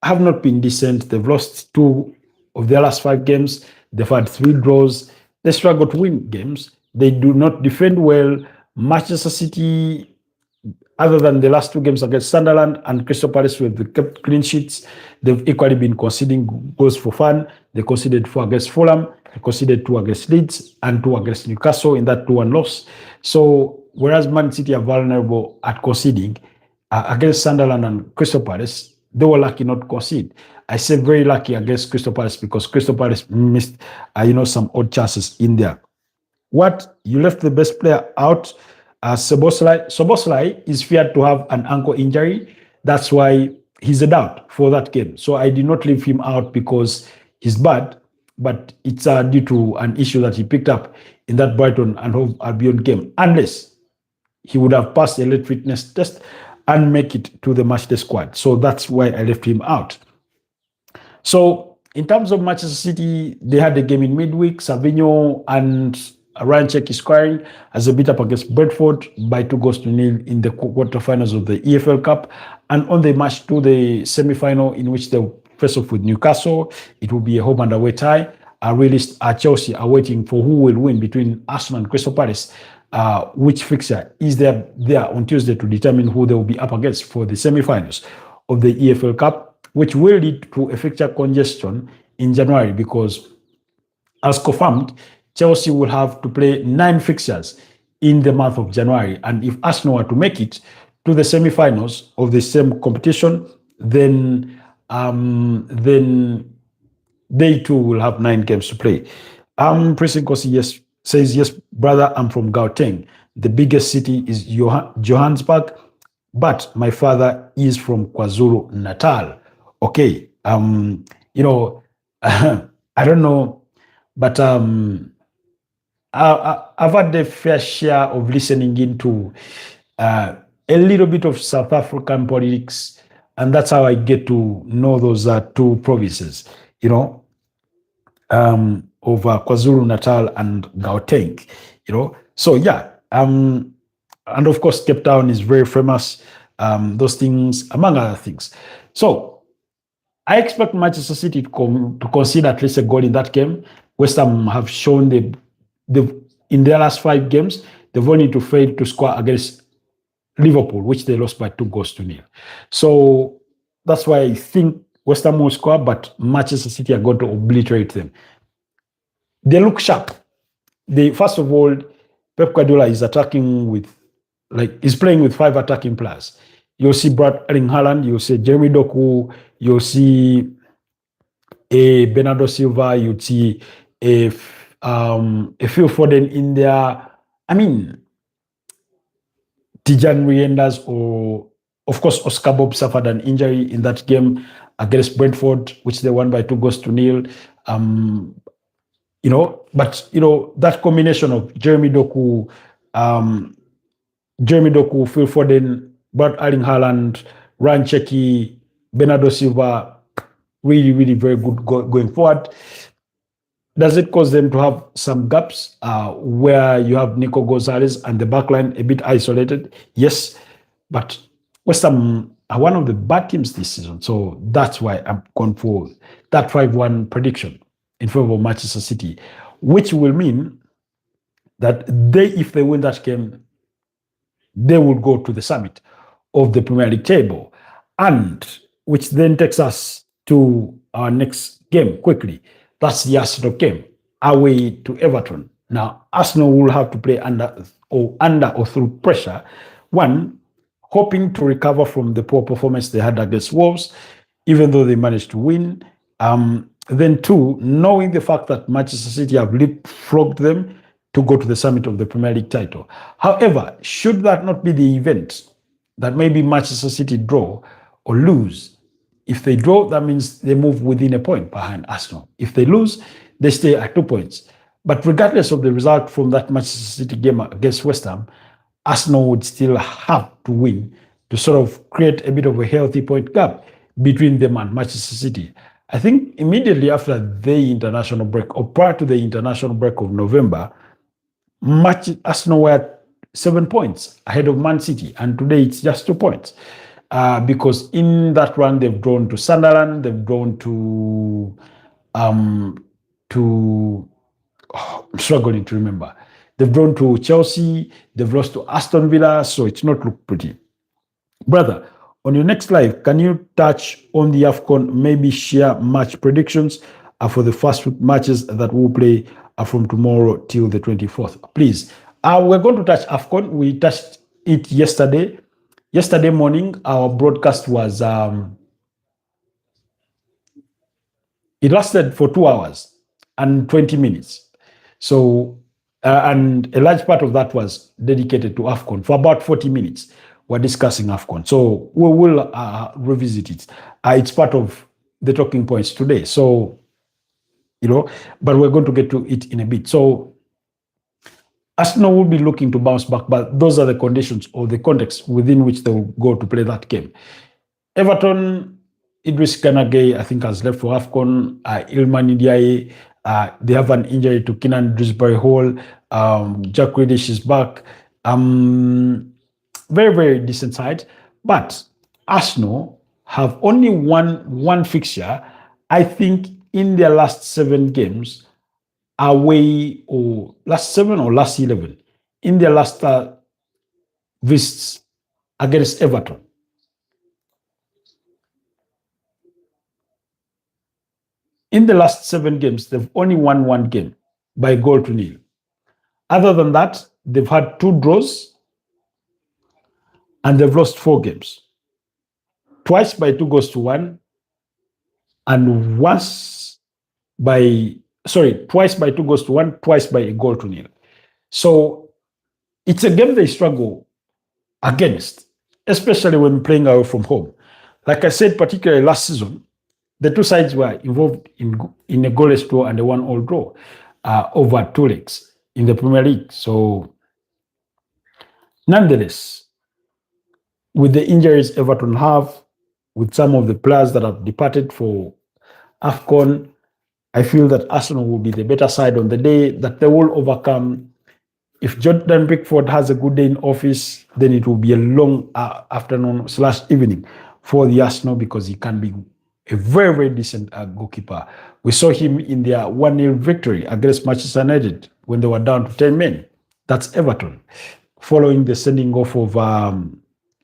have not been decent. They've lost 2 of their last 5 games. They've had 3 draws. They struggle to win games. They do not defend well. Manchester City, other than the last 2 games against Sunderland and Crystal Palace, where they kept clean sheets, they've equally been conceding goals for fun. They conceded 4 against Fulham, they conceded 2 against Leeds, and 2 against Newcastle in that 2-1 loss. So, whereas Man City are vulnerable at conceding, against Sunderland and Crystal Palace, they were lucky not to concede. I say very lucky against Crystal Palace because Crystal Palace missed, some odd chances in there. What? You left the best player out. Soboslai is feared to have an ankle injury. That's why he's a doubt for that game. So I did not leave him out because he's bad, but it's due to an issue that he picked up in that Brighton and Hove Albion game, unless he would have passed a late fitness test and make it to the matchday squad. So that's why I left him out. So in terms of Manchester City, they had a game in midweek. Savinho and Ryan Check is scoring as a beat up against Brentford by 2-0 in the quarterfinals of the EFL Cup. And on the march to the semi-final, in which they face off with Newcastle, it will be a home and away tie. Chelsea are waiting for who will win between Aston and Crystal Palace. Which fixture is there on Tuesday to determine who they will be up against for the semi-finals of the EFL Cup, which will lead to a fixture congestion in January because, as confirmed, Chelsea will have to play 9 fixtures in the month of January. And if Arsenal were to make it to the semi-finals of the same competition, then they too will have 9 games to play. Priscin Kosi says, yes, brother, I'm from Gauteng. The biggest city is Johannesburg, but my father is from KwaZulu-Natal. Okay, I don't know, but I've had the fair share of listening into a little bit of South African politics, and that's how I get to know those 2 provinces, of KwaZulu-Natal and Gauteng, So yeah, and of course Cape Town is very famous. Those things, among other things. So I expect Manchester City to concede at least a goal in that game. West Ham have shown in their last 5 games, they've only to fail to score against Liverpool, which they lost by 2-0. So that's why I think West Ham will score, but Manchester City are going to obliterate them. They look sharp. First of all, Pep Guardiola is he's playing with 5 attacking players. You'll see Brad Erling Haaland, you'll see Jeremy Doku, you'll see Bernardo Silva, you'll see a Phil Foden in there. I mean, Tijan Reinders, or of course Oscar Bob suffered an injury in that game against Brentford, which they won by 2-0. That combination of Jeremy Doku, Phil Foden, Brad Erling Haaland, Ryan Cheki, Bernardo Silva, really, really very good going forward. Does it cause them to have some gaps where you have Nico Gonzalez and the backline a bit isolated? Yes, but West Ham are one of the bad teams this season. So that's why I'm going for that 5-1 prediction in favor of Manchester City, which will mean that if they win that game, they will go to the summit of the Premier League table. And which then takes us to our next game quickly. That's the Arsenal game, away to Everton. Now, Arsenal will have to play under or through pressure. One, hoping to recover from the poor performance they had against Wolves, even though they managed to win. Then two, knowing the fact that Manchester City have leapfrogged them to go to the summit of the Premier League title. However, should that not be the event, that maybe Manchester City draw or lose, if they draw, that means they move within a point behind Arsenal. If they lose, they stay at 2 points. But regardless of the result from that Manchester City game against West Ham, Arsenal would still have to win to sort of create a bit of a healthy point gap between them and Manchester City. I think immediately after the international break, or prior to the international break of November, Arsenal were at 7 points ahead of Man City, and today it's just 2 points. Because in that run, they've drawn to Sunderland, they've drawn to I'm struggling to remember. They've drawn to Chelsea, they've lost to Aston Villa, so it's not looked pretty. Brother, on your next live, can you touch on the AFCON, maybe share match predictions for the first matches that we'll play from tomorrow till the 24th? Please. We're going to touch AFCON. We touched it yesterday. Yesterday morning, our broadcast was, it lasted for 2 hours and 20 minutes. So, and a large part of that was dedicated to AFCON. For about 40 minutes, we're discussing AFCON. So we will revisit it. It's part of the talking points today. So, but we're going to get to it in a bit. So Arsenal will be looking to bounce back, but those are the conditions or the context within which they will go to play that game. Everton, Idris Kanagay, I think, has left for AFCON. Ilman Ndiaye, they have an injury to Keenan Dewsbury Hall. Jack Grealish is back. Very, very decent side. But Arsenal have only won one fixture, I think, in their last 7 games, away, or last 7 or last 11, in their last visits against Everton. In the last 7 games, they've only won 1 game by 0-0. Other than that, they've had 2 draws and they've lost 4 games. Twice by 2-1 and twice by 2-1, twice by 1-0. So it's a game they struggle against, especially when playing away from home. Like I said, particularly last season, the 2 sides were involved in a goalless draw and a 1-1 draw over 2 legs in the Premier League. So nonetheless, with the injuries Everton have, with some of the players that have departed for AFCON, I feel that Arsenal will be the better side on the day, that they will overcome. If Jordan Pickford has a good day in office, then it will be a long afternoon/evening for the Arsenal, because he can be a very, very decent goalkeeper. We saw him in their 1-0 victory against Manchester United when they were down to 10 men. That's Everton, following the sending off of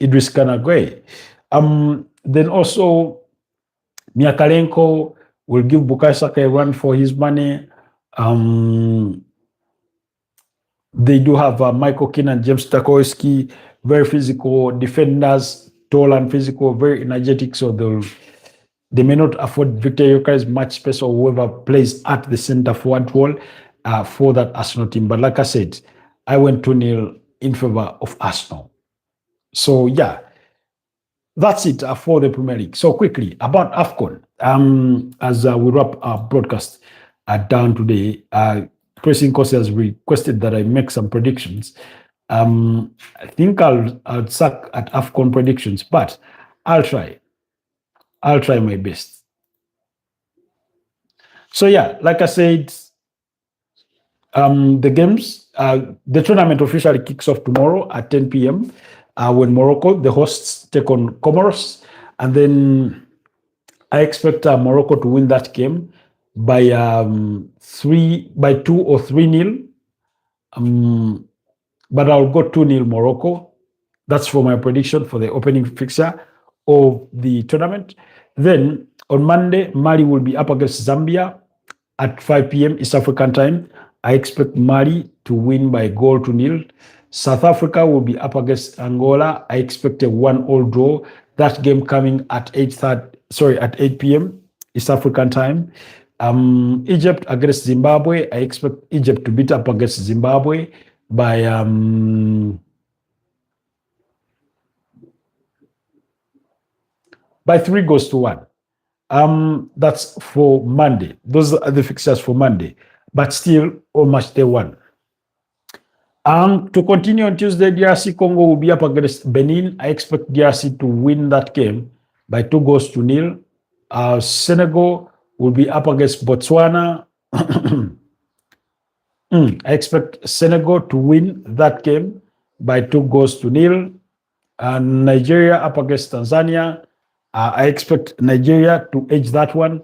Idris Kanagay. Then also, Myakalenko will give Bukayo Saka a run for his money. They do have Michael Keane and James Tarkowski, very physical defenders, tall and physical, very energetic. So they may not afford Victor Yokeres much space, or whoever plays at the center forward role for that Arsenal team. But like I said, I went 2-0 in favor of Arsenal. So yeah, that's it for the Premier League. So quickly about AFCON, as we wrap our broadcast down today, Chris Nkosi has requested that I make some predictions. I think I'll suck at AFCON predictions, but I'll try my best. So yeah, like I said, the tournament officially kicks off tomorrow at 10 p.m. When Morocco, the hosts, take on Comoros, and then I expect Morocco to win that game by 2 or 3-0. But I'll go 2-0 Morocco. That's for my prediction for the opening fixture of the tournament. Then on Monday, Mali will be up against Zambia at 5 p.m. East African time. I expect Mali to win by goal to nil. South Africa will be up against Angola. I expect a 1-1 draw. That game coming at 8 p.m. East African time. Egypt against Zimbabwe. I expect Egypt to beat up against Zimbabwe by 3-1. That's for Monday. Those are the fixtures for Monday, but still on match day 1. To continue on Tuesday, DRC Congo will be up against Benin. I expect DRC to win that game by 2-0. Senegal will be up against Botswana. I expect Senegal to win that game by 2-0. Nigeria up against Tanzania. I expect Nigeria to edge that one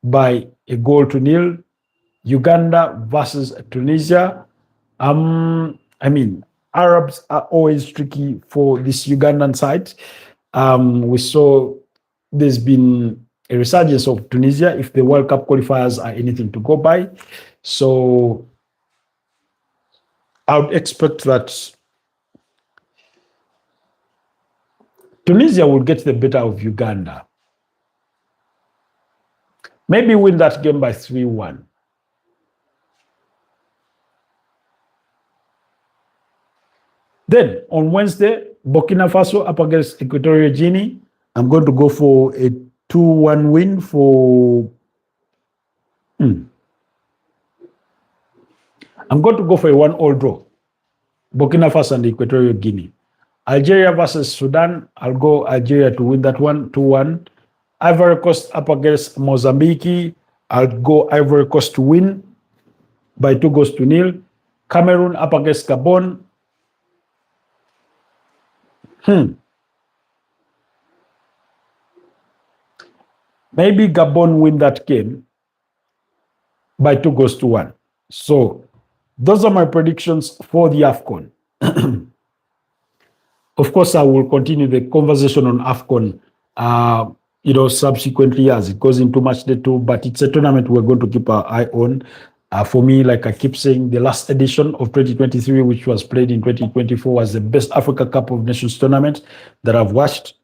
by 1-0. Uganda versus Tunisia. Arabs are always tricky for this Ugandan side. We saw there's been a resurgence of Tunisia if the World Cup qualifiers are anything to go by. So I would expect that Tunisia will get the better of Uganda. Maybe win that game by 3-1. Then on Wednesday, Burkina Faso up against Equatorial Guinea. I'm going to go for a 2-1 win for. I'm going to go for a 1-1 draw. Burkina Faso and Equatorial Guinea. Algeria versus Sudan. I'll go Algeria to win that one, 2-1. Ivory Coast up against Mozambique. I'll go Ivory Coast to win by 2-0. Cameroon up against Gabon. Maybe Gabon win that game by 2-1. So those are my predictions for the AFCON. Of course, I will continue the conversation on AFCON, subsequently as it goes into match day 2. But it's a tournament we're going to keep our eye on. For me, like I keep saying, the last edition of 2023, which was played in 2024, was the best Africa Cup of Nations tournament that I've watched.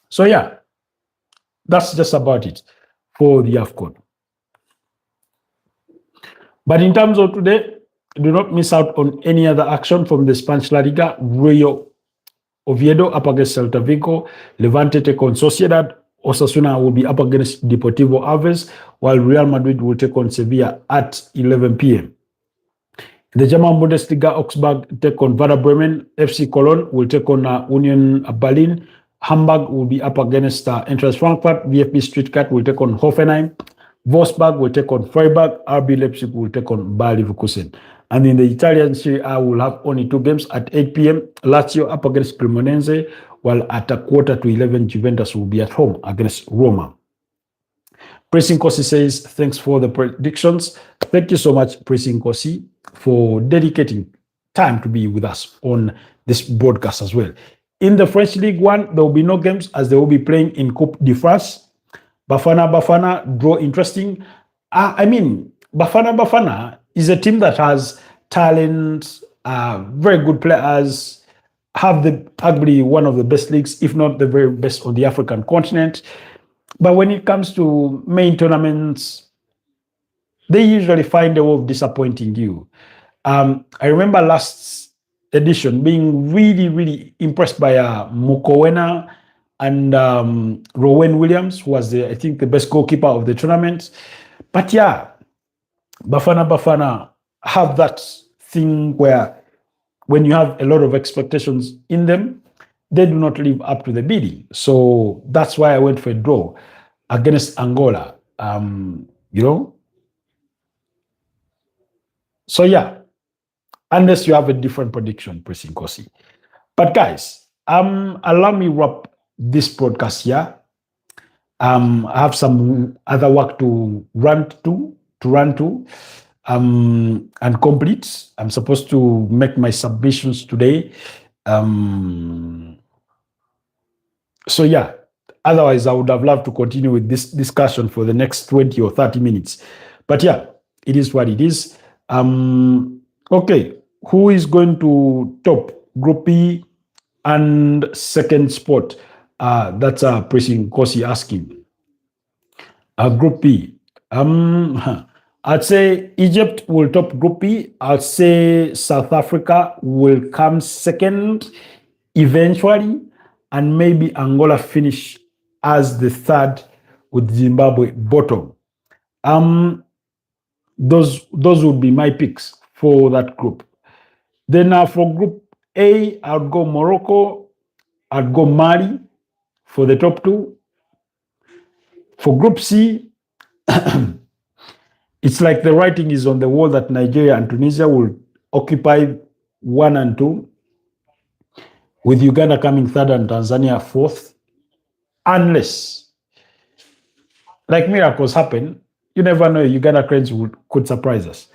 So yeah, that's just about it for the AFCON. But in terms of today, do not miss out on any other action from the Spanish La Liga. Rayo Oviedo up against Celta Vigo. Levante take on Sociedad. Osasuna will be up against Deportivo Aves, while Real Madrid will take on Sevilla at 11 p.m. In the German Bundesliga, Augsburg take on Werder Bremen. FC Cologne will take on Union Berlin. Hamburg will be up against Eintracht Frankfurt. VfB Stuttgart will take on Hoffenheim. Wolfsburg will take on Freiburg. RB Leipzig will take on Bayer Leverkusen. And in the Italian Serie A, we'll have only 2 games at 8 p.m. Lazio up against Cremonese, while at 11:15, Juventus will be at home against Roma. Pressing Kosi says, thanks for the predictions. Thank you so much, Pressing Kosi, for dedicating time to be with us on this broadcast as well. In the French League 1, there will be no games as they will be playing in Coupe de France. Bafana draw interesting. Bafana is a team that has talent, very good players, have arguably one of the best leagues, if not the very best on the African continent. But when it comes to main tournaments, they usually find a way of disappointing you. I remember last edition being really, really impressed by Mukowena and Rowan Williams, who was, I think, the best goalkeeper of the tournament. But yeah, Bafana have that thing where when you have a lot of expectations in them, they do not live up to the bidding. So that's why I went for a draw against Angola. You know, so yeah, unless you have a different prediction, Pressing Kosi. But guys, allow me wrap this podcast here. I have some other work to run to, and complete. I'm supposed to make my submissions today. So yeah, otherwise I would have loved to continue with this discussion for the next 20 or 30 minutes. But yeah, it is what it is. Okay, who is going to top Group B and second spot? That's Pressing Kosi asking. Group B. I'd say Egypt will top Group B. I'd say South Africa will come second eventually, and maybe Angola finish as the third with Zimbabwe bottom. Those would be my picks for that group. Then for Group A, I'd go Morocco, I'd go Mali for the top two. For Group C, it's like the writing is on the wall that Nigeria and Tunisia will occupy 1 and 2, with Uganda coming third and Tanzania fourth, unless, like miracles happen, you never know, Uganda Cranes could surprise us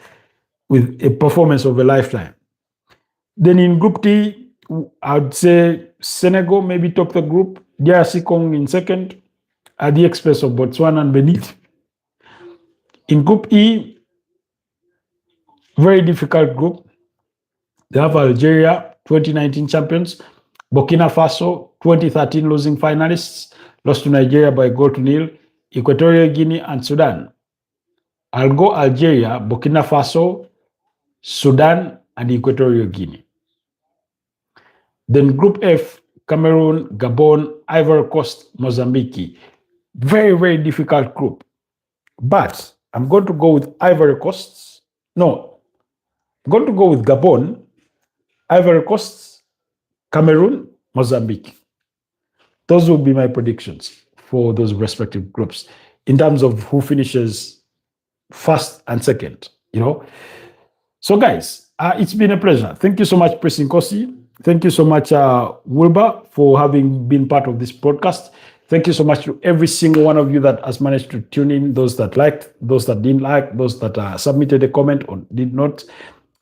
with a performance of a lifetime. Then in Group D, I'd say Senegal maybe top the group, DRC Congo in second, at the expense of Botswana and Benin. In Group E, very difficult group. They have Algeria, 2019 champions, Burkina Faso, 2013 losing finalists, lost to Nigeria by 1-0, Equatorial Guinea, and Sudan. I'll go Algeria, Burkina Faso, Sudan, and Equatorial Guinea. Then Group F, Cameroon, Gabon, Ivory Coast, Mozambique. Very, very difficult group. But I'm going to go with Ivory Coast. No, I'm going to go with Gabon, Ivory Coast, Cameroon, Mozambique. Those will be my predictions for those respective groups in terms of who finishes first and second, you know. So guys, it's been a pleasure. Thank you so much, Pressing Kosi. Thank you so much, Wilbur, for having been part of this podcast. Thank you so much to every single one of you that has managed to tune in, those that liked, those that didn't like, those that submitted a comment or did not.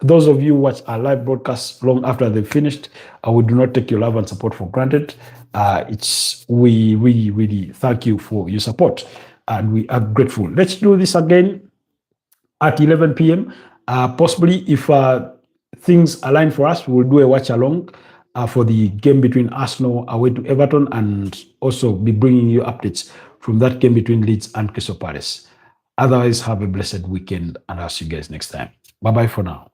Those of you who watch our live broadcasts long after they've finished, we do not take your love and support for granted. We really, really thank you for your support, and we are grateful. Let's do this again at 11 p.m. Possibly, if things align for us, we'll do a watch along for the game between Arsenal away to Everton, and also be bringing you updates from that game between Leeds and Crystal Palace. Otherwise, have a blessed weekend, and I'll see you guys next time. Bye-bye for now.